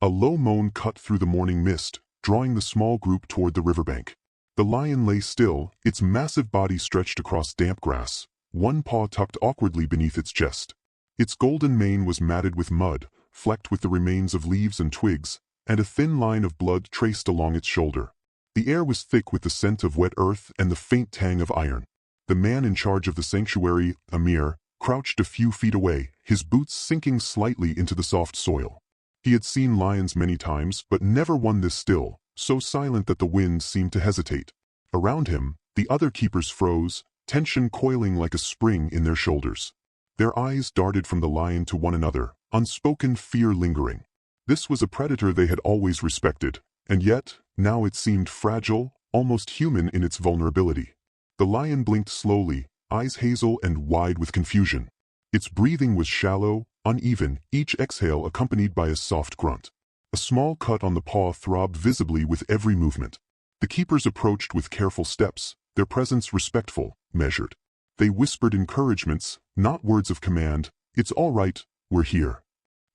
A low moan cut through the morning mist, drawing the small group toward the riverbank. The lion lay still, its massive body stretched across damp grass, one paw tucked awkwardly beneath its chest. Its golden mane was matted with mud, flecked with the remains of leaves and twigs, and a thin line of blood traced along its shoulder. The air was thick with the scent of wet earth and the faint tang of iron. The man in charge of the sanctuary, Amir, crouched a few feet away, his boots sinking slightly into the soft soil. He had seen lions many times, but never one this still, so silent that the wind seemed to hesitate. Around him, the other keepers froze, tension coiling like a spring in their shoulders. Their eyes darted from the lion to one another, unspoken fear lingering. This was a predator they had always respected, and yet, now it seemed fragile, almost human in its vulnerability. The lion blinked slowly, eyes hazel and wide with confusion. Its breathing was shallow, uneven, each exhale accompanied by a soft grunt. A small cut on the paw throbbed visibly with every movement. The keepers approached with careful steps, their presence respectful, measured. They whispered encouragements, not words of command. "It's all right, we're here."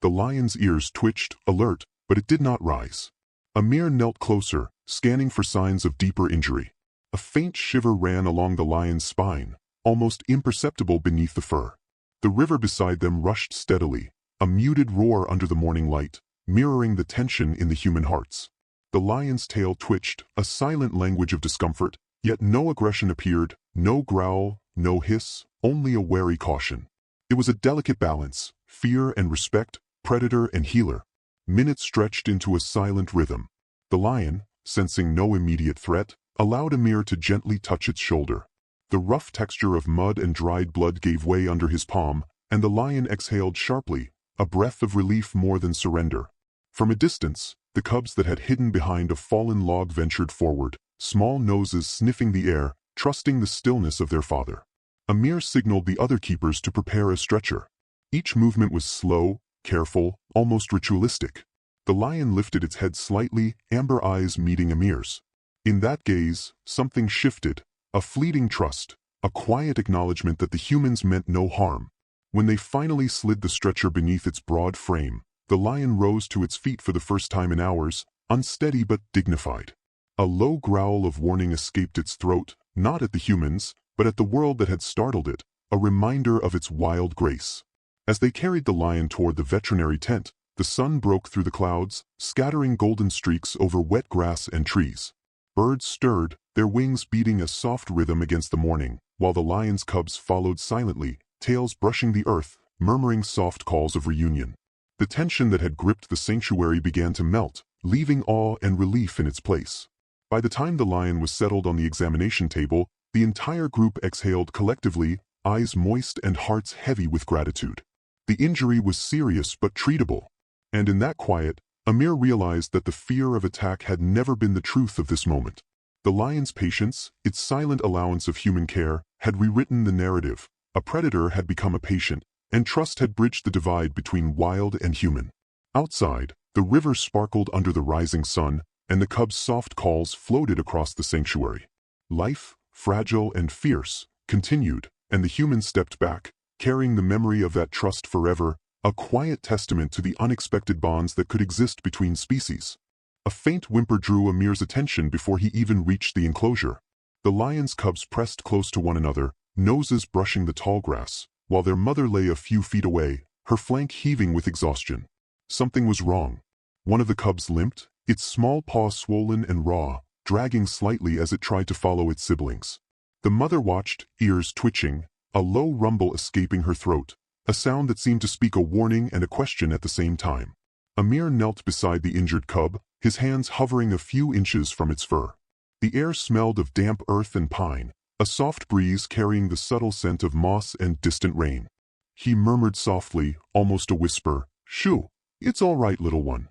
The lion's ears twitched, alert, but it did not rise. Amir knelt closer, scanning for signs of deeper injury. A faint shiver ran along the lion's spine, almost imperceptible beneath the fur. The river beside them rushed steadily, a muted roar under the morning light, mirroring the tension in the human hearts. The lion's tail twitched, a silent language of discomfort, yet no aggression appeared, no growl, no hiss, only a wary caution. It was a delicate balance, fear and respect, predator and healer. Minutes stretched into a silent rhythm. The lion, sensing no immediate threat, allowed Amir to gently touch its shoulder. The rough texture of mud and dried blood gave way under his palm, and the lion exhaled sharply, a breath of relief more than surrender. From a distance, the cubs that had hidden behind a fallen log ventured forward, small noses sniffing the air, trusting the stillness of their father. Amir signaled the other keepers to prepare a stretcher. Each movement was slow, careful, almost ritualistic. The lion lifted its head slightly, amber eyes meeting Amir's. In that gaze, something shifted, a fleeting trust, a quiet acknowledgement that the humans meant no harm. When they finally slid the stretcher beneath its broad frame, the lion rose to its feet for the first time in hours, unsteady but dignified. A low growl of warning escaped its throat, not at the humans, but at the world that had startled it, a reminder of its wild grace. As they carried the lion toward the veterinary tent, the sun broke through the clouds, scattering golden streaks over wet grass and trees. Birds stirred, their wings beating a soft rhythm against the morning, while the lion's cubs followed silently, tails brushing the earth, murmuring soft calls of reunion. The tension that had gripped the sanctuary began to melt, leaving awe and relief in its place. By the time the lion was settled on the examination table, the entire group exhaled collectively, eyes moist and hearts heavy with gratitude. The injury was serious but treatable. And in that quiet, Amir realized that the fear of attack had never been the truth of this moment. The lion's patience, its silent allowance of human care, had rewritten the narrative. A predator had become a patient, and trust had bridged the divide between wild and human. Outside, the river sparkled under the rising sun, and the cubs' soft calls floated across the sanctuary. Life, fragile and fierce, continued, and the humans stepped back, carrying the memory of that trust forever, a quiet testament to the unexpected bonds that could exist between species. A faint whimper drew Amir's attention before he even reached the enclosure. The lion's cubs pressed close to one another, noses brushing the tall grass, while their mother lay a few feet away, her flank heaving with exhaustion. Something was wrong. One of the cubs limped, its small paw swollen and raw, dragging slightly as it tried to follow its siblings. The mother watched, ears twitching, a low rumble escaping her throat, a sound that seemed to speak a warning and a question at the same time. Amir knelt beside the injured cub, his hands hovering a few inches from its fur. The air smelled of damp earth and pine, a soft breeze carrying the subtle scent of moss and distant rain. He murmured softly, almost a whisper, "Shoo, it's all right, little one."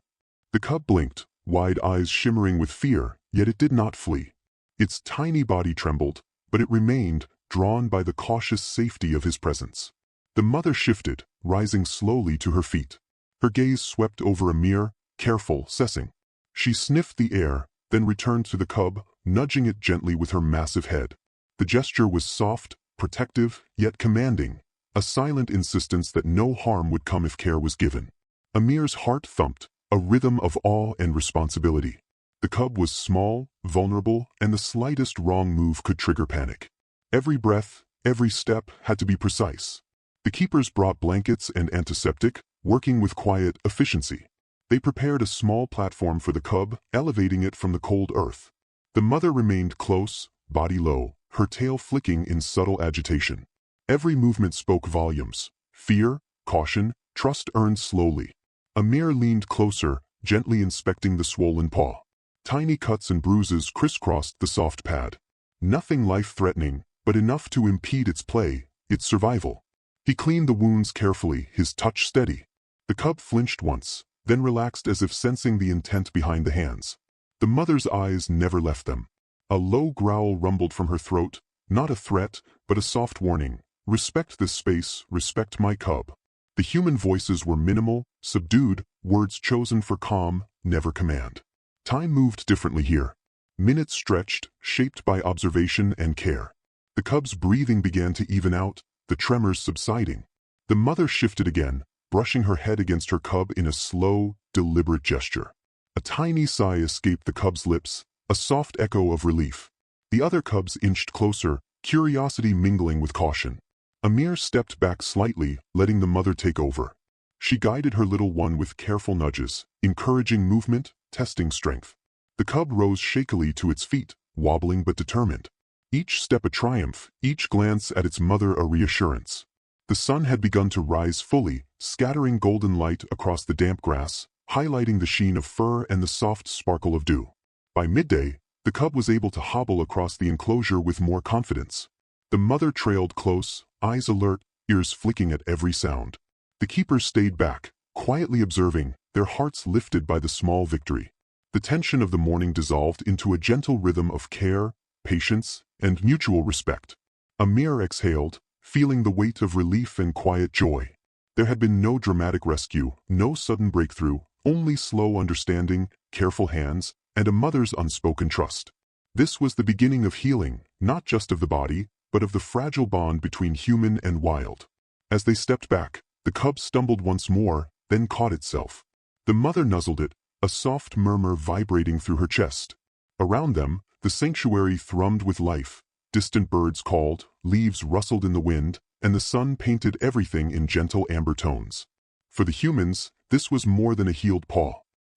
The cub blinked, wide eyes shimmering with fear, yet it did not flee. Its tiny body trembled, but it remained, drawn by the cautious safety of his presence. The mother shifted, rising slowly to her feet. Her gaze swept over Amir, careful, assessing. She sniffed the air, then returned to the cub, nudging it gently with her massive head. The gesture was soft, protective, yet commanding, a silent insistence that no harm would come if care was given. Amir's heart thumped, a rhythm of awe and responsibility. The cub was small, vulnerable, and the slightest wrong move could trigger panic. Every breath, every step had to be precise. The keepers brought blankets and antiseptic, working with quiet efficiency. They prepared a small platform for the cub, elevating it from the cold earth. The mother remained close, body low, her tail flicking in subtle agitation. Every movement spoke volumes. Fear, caution, trust earned slowly. Amir leaned closer, gently inspecting the swollen paw. Tiny cuts and bruises crisscrossed the soft pad. Nothing life-threatening, but enough to impede its play, its survival. He cleaned the wounds carefully, his touch steady. The cub flinched once, then relaxed as if sensing the intent behind the hands. The mother's eyes never left them. A low growl rumbled from her throat, not a threat, but a soft warning. Respect this space, respect my cub. The human voices were minimal, subdued, words chosen for calm, never command. Time moved differently here. Minutes stretched, shaped by observation and care. The cub's breathing began to even out, the tremors subsiding. The mother shifted again, brushing her head against her cub in a slow, deliberate gesture. A tiny sigh escaped the cub's lips, a soft echo of relief. The other cubs inched closer, curiosity mingling with caution. Amir stepped back slightly, letting the mother take over. She guided her little one with careful nudges, encouraging movement, testing strength. The cub rose shakily to its feet, wobbling but determined. Each step a triumph, each glance at its mother a reassurance. The sun had begun to rise fully, scattering golden light across the damp grass, highlighting the sheen of fur and the soft sparkle of dew. By midday, the cub was able to hobble across the enclosure with more confidence. The mother trailed close, eyes alert, ears flicking at every sound. The keepers stayed back, quietly observing, their hearts lifted by the small victory. The tension of the morning dissolved into a gentle rhythm of care, patience, and mutual respect. Amir exhaled, feeling the weight of relief and quiet joy. There had been no dramatic rescue, no sudden breakthrough, only slow understanding, careful hands, and a mother's unspoken trust. This was the beginning of healing, not just of the body, but of the fragile bond between human and wild. As they stepped back, the cub stumbled once more, then caught itself. The mother nuzzled it, a soft murmur vibrating through her chest. Around them, the sanctuary thrummed with life. Distant birds called, leaves rustled in the wind, and the sun painted everything in gentle amber tones. For the humans, this was more than a healed paw.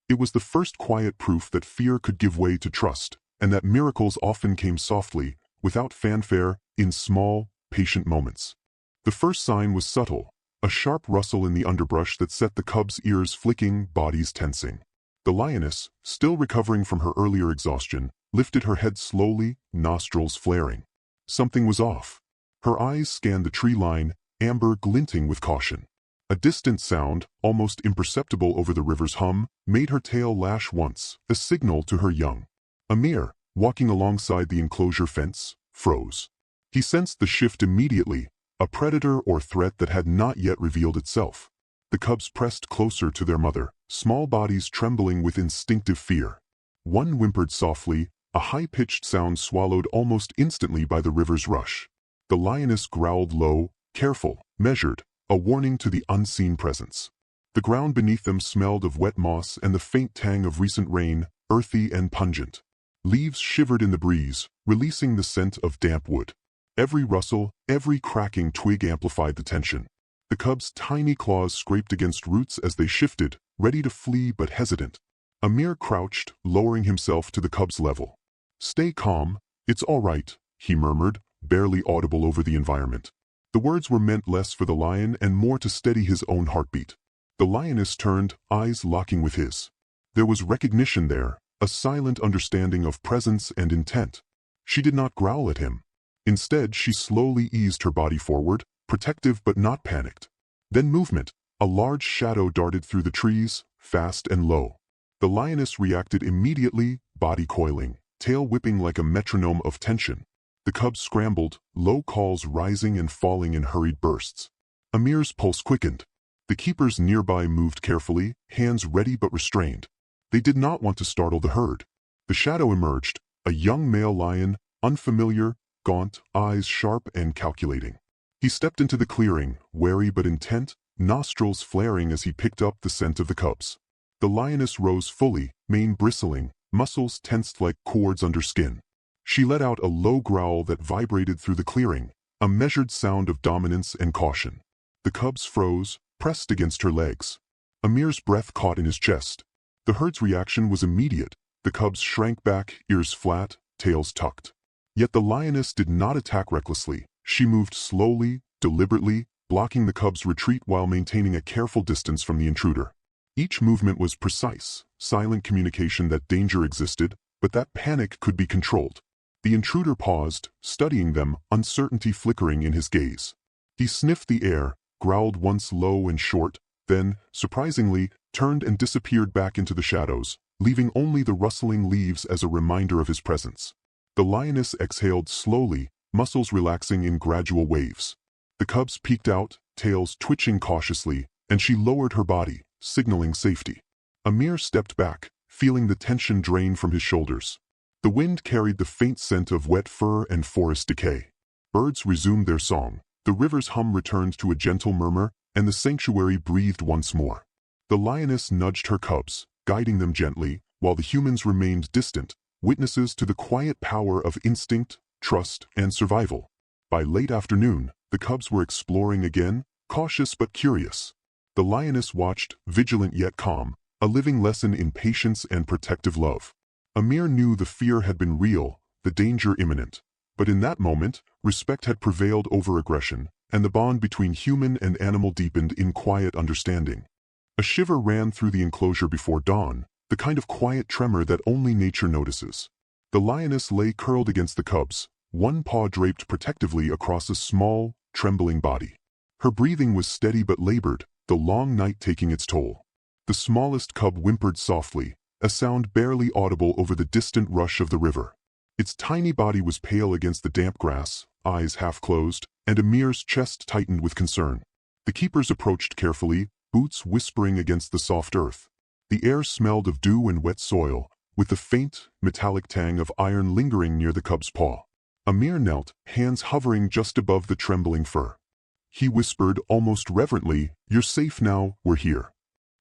It was the first quiet proof that fear could give way to trust, and that miracles often came softly, without fanfare, in small, patient moments. The first sign was subtle, a sharp rustle in the underbrush that set the cub's ears flicking, bodies tensing. The lioness, still recovering from her earlier exhaustion, lifted her head slowly, nostrils flaring. Something was off. Her eyes scanned the tree line, amber glinting with caution. A distant sound, almost imperceptible over the river's hum, made her tail lash once, a signal to her young. Amir, walking alongside the enclosure fence, froze. He sensed the shift immediately, a predator or threat that had not yet revealed itself. The cubs pressed closer to their mother, small bodies trembling with instinctive fear. One whimpered softly, a high-pitched sound swallowed almost instantly by the river's rush. The lioness growled low, careful, measured, a warning to the unseen presence. The ground beneath them smelled of wet moss and the faint tang of recent rain, earthy and pungent. Leaves shivered in the breeze, releasing the scent of damp wood. Every rustle, every cracking twig amplified the tension. The cub's tiny claws scraped against roots as they shifted, ready to flee but hesitant. Amir crouched, lowering himself to the cub's level. "Stay calm, it's all right," he murmured, barely audible over the environment. The words were meant less for the lion and more to steady his own heartbeat. The lioness turned, eyes locking with his. There was recognition there, a silent understanding of presence and intent. She did not growl at him. Instead, she slowly eased her body forward, protective but not panicked. Then movement. A large shadow darted through the trees, fast and low. The lioness reacted immediately, body coiling, tail whipping like a metronome of tension. The cubs scrambled, low calls rising and falling in hurried bursts. Amir's pulse quickened. The keepers nearby moved carefully, hands ready but restrained. They did not want to startle the herd. The shadow emerged, a young male lion, unfamiliar, gaunt, eyes sharp and calculating. He stepped into the clearing, wary but intent, nostrils flaring as he picked up the scent of the cubs. The lioness rose fully, mane bristling, muscles tensed like cords under skin. She let out a low growl that vibrated through the clearing, a measured sound of dominance and caution. The cubs froze, pressed against her legs. Amir's breath caught in his chest. The herd's reaction was immediate. The cubs shrank back, ears flat, tails tucked. Yet the lioness did not attack recklessly. She moved slowly, deliberately, blocking the cubs' retreat while maintaining a careful distance from the intruder. Each movement was precise, silent communication that danger existed, but that panic could be controlled. The intruder paused, studying them, uncertainty flickering in his gaze. He sniffed the air, growled once low and short, then, surprisingly, turned and disappeared back into the shadows, leaving only the rustling leaves as a reminder of his presence. The lioness exhaled slowly, muscles relaxing in gradual waves. The cubs peeked out, tails twitching cautiously, and she lowered her body, signaling safety. Amir stepped back, feeling the tension drain from his shoulders. The wind carried the faint scent of wet fur and forest decay. Birds resumed their song. The river's hum returned to a gentle murmur, and the sanctuary breathed once more. The lioness nudged her cubs, guiding them gently, while the humans remained distant, witnesses to the quiet power of instinct, trust, and survival. By late afternoon, the cubs were exploring again, cautious but curious. The lioness watched, vigilant yet calm, a living lesson in patience and protective love. Amir knew the fear had been real, the danger imminent. But in that moment, respect had prevailed over aggression, and the bond between human and animal deepened in quiet understanding. A shiver ran through the enclosure before dawn, the kind of quiet tremor that only nature notices. The lioness lay curled against the cubs, one paw draped protectively across a small, trembling body. Her breathing was steady but labored, the long night taking its toll. The smallest cub whimpered softly, a sound barely audible over the distant rush of the river. Its tiny body was pale against the damp grass, eyes half closed, and Amir's chest tightened with concern. The keepers approached carefully, boots whispering against the soft earth. The air smelled of dew and wet soil, with the faint, metallic tang of iron lingering near the cub's paw. Amir knelt, hands hovering just above the trembling fur. He whispered almost reverently, "You're safe now, we're here."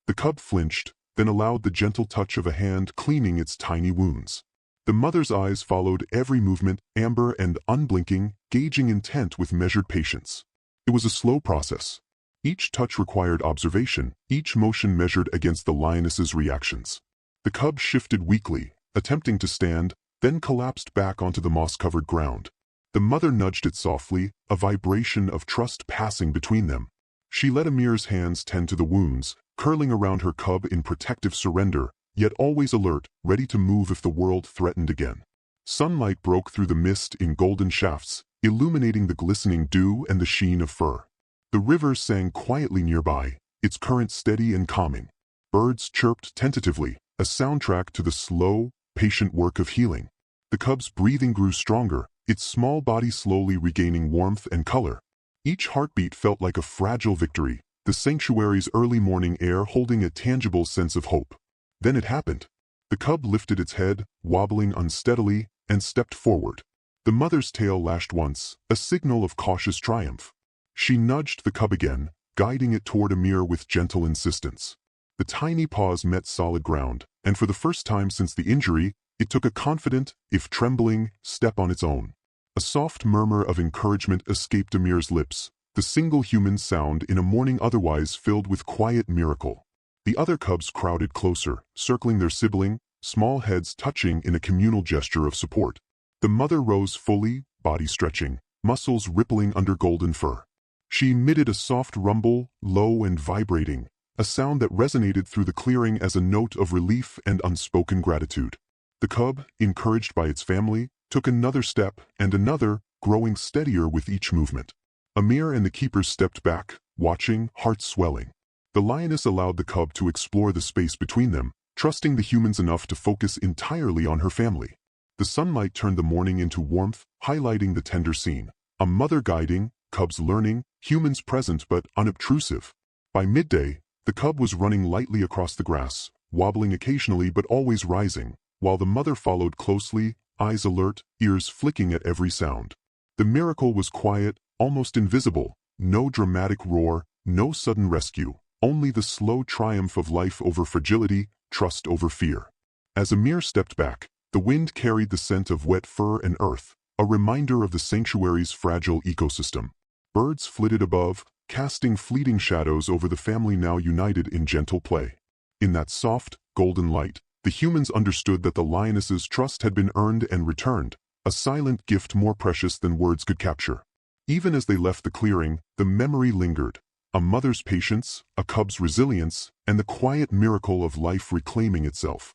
The cub flinched, then allowed the gentle touch of a hand cleaning its tiny wounds. The mother's eyes followed every movement, amber and unblinking, gauging intent with measured patience. It was a slow process. Each touch required observation, each motion measured against the lioness's reactions. The cub shifted weakly, attempting to stand, then collapsed back onto the moss-covered ground. The mother nudged it softly, a vibration of trust passing between them. She let Amir's hands tend to the wounds, curling around her cub in protective surrender, yet always alert, ready to move if the world threatened again. Sunlight broke through the mist in golden shafts, illuminating the glistening dew and the sheen of fur. The river sang quietly nearby, its current steady and calming. Birds chirped tentatively, a soundtrack to the slow, patient work of healing. The cub's breathing grew stronger, its small body slowly regaining warmth and color. Each heartbeat felt like a fragile victory, the sanctuary's early morning air holding a tangible sense of hope. Then it happened. The cub lifted its head, wobbling unsteadily, and stepped forward. The mother's tail lashed once, a signal of cautious triumph. She nudged the cub again, guiding it toward Amir with gentle insistence. The tiny paws met solid ground, and for the first time since the injury, it took a confident, if trembling, step on its own. A soft murmur of encouragement escaped Amir's lips, the single human sound in a morning otherwise filled with quiet miracle. The other cubs crowded closer, circling their sibling, small heads touching in a communal gesture of support. The mother rose fully, body stretching, muscles rippling under golden fur. She emitted a soft rumble, low and vibrating, a sound that resonated through the clearing as a note of relief and unspoken gratitude. The cub, encouraged by its family, took another step and another, growing steadier with each movement. Amir and the keepers stepped back, watching, hearts swelling. The lioness allowed the cub to explore the space between them, trusting the humans enough to focus entirely on her family. The sunlight turned the morning into warmth, highlighting the tender scene. A mother guiding, cubs learning, humans present but unobtrusive. By midday, the cub was running lightly across the grass, wobbling occasionally but always rising, while the mother followed closely, eyes alert, ears flicking at every sound. The miracle was quiet, almost invisible, no dramatic roar, no sudden rescue, only the slow triumph of life over fragility, trust over fear. As Amir stepped back, the wind carried the scent of wet fur and earth, a reminder of the sanctuary's fragile ecosystem. Birds flitted above, casting fleeting shadows over the family now united in gentle play. In that soft, golden light, the humans understood that the lioness's trust had been earned and returned, a silent gift more precious than words could capture. Even as they left the clearing, the memory lingered. A mother's patience, a cub's resilience, and the quiet miracle of life reclaiming itself.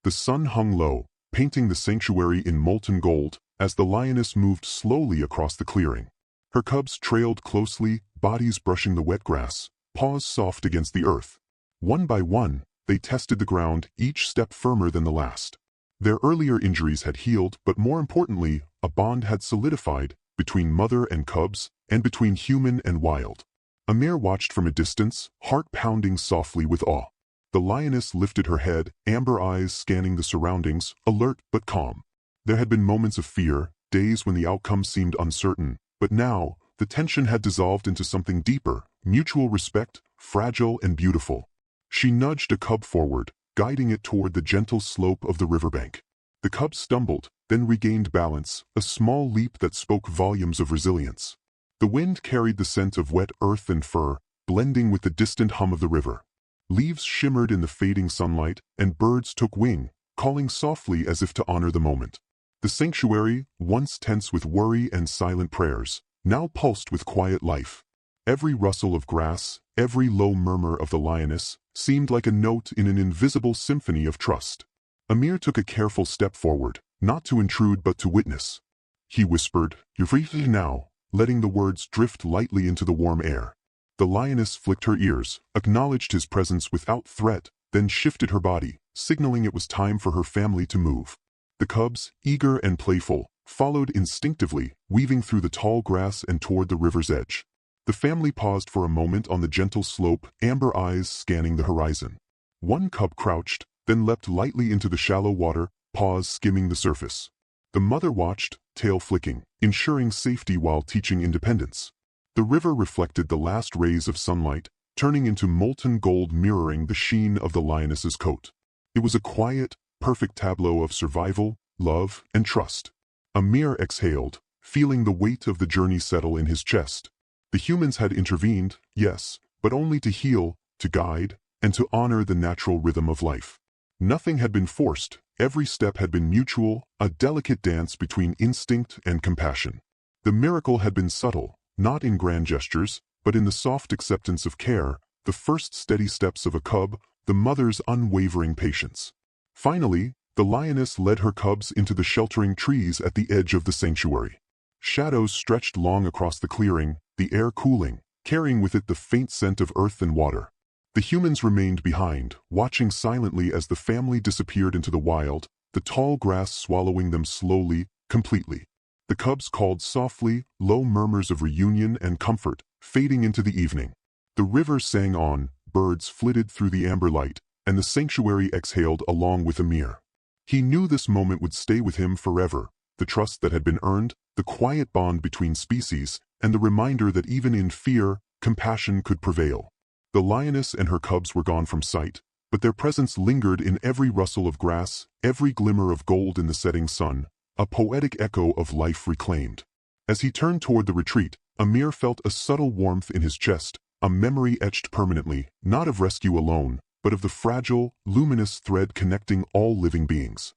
The sun hung low, painting the sanctuary in molten gold, as the lioness moved slowly across the clearing. Her cubs trailed closely, bodies brushing the wet grass, paws soft against the earth. One by one, they tested the ground, each step firmer than the last. Their earlier injuries had healed, but more importantly, a bond had solidified between mother and cubs, and between human and wild. Amir watched from a distance, heart pounding softly with awe. The lioness lifted her head, amber eyes scanning the surroundings, alert but calm. There had been moments of fear, days when the outcome seemed uncertain, but now, the tension had dissolved into something deeper, mutual respect, fragile and beautiful. She nudged a cub forward, guiding it toward the gentle slope of the riverbank. The cub stumbled, then regained balance, a small leap that spoke volumes of resilience. The wind carried the scent of wet earth and fur, blending with the distant hum of the river. Leaves shimmered in the fading sunlight, and birds took wing, calling softly as if to honor the moment. The sanctuary, once tense with worry and silent prayers, now pulsed with quiet life. Every rustle of grass, every low murmur of the lioness, seemed like a note in an invisible symphony of trust. Amir took a careful step forward, not to intrude but to witness. He whispered, "You're free now," letting the words drift lightly into the warm air. The lioness flicked her ears, acknowledged his presence without threat, then shifted her body, signaling it was time for her family to move. The cubs, eager and playful, followed instinctively, weaving through the tall grass and toward the river's edge. The family paused for a moment on the gentle slope, amber eyes scanning the horizon. One cub crouched, then leapt lightly into the shallow water, paws skimming the surface. The mother watched, tail flicking, ensuring safety while teaching independence. The river reflected the last rays of sunlight, turning into molten gold mirroring the sheen of the lioness's coat. It was a quiet, perfect tableau of survival, love, and trust. Amir exhaled, feeling the weight of the journey settle in his chest. The humans had intervened, yes, but only to heal, to guide, and to honor the natural rhythm of life. Nothing had been forced, every step had been mutual, a delicate dance between instinct and compassion. The miracle had been subtle, not in grand gestures, but in the soft acceptance of care, the first steady steps of a cub, the mother's unwavering patience. Finally, the lioness led her cubs into the sheltering trees at the edge of the sanctuary. Shadows stretched long across the clearing, the air cooling, carrying with it the faint scent of earth and water. The humans remained behind, watching silently as the family disappeared into the wild, the tall grass swallowing them slowly, completely. The cubs called softly, low murmurs of reunion and comfort, fading into the evening. The river sang on, birds flitted through the amber light, and the sanctuary exhaled along with Amir. He knew this moment would stay with him forever, the trust that had been earned, the quiet bond between species, and the reminder that even in fear, compassion could prevail. The lioness and her cubs were gone from sight, but their presence lingered in every rustle of grass, every glimmer of gold in the setting sun, a poetic echo of life reclaimed. As he turned toward the retreat, Amir felt a subtle warmth in his chest, a memory etched permanently, not of rescue alone, but of the fragile, luminous thread connecting all living beings.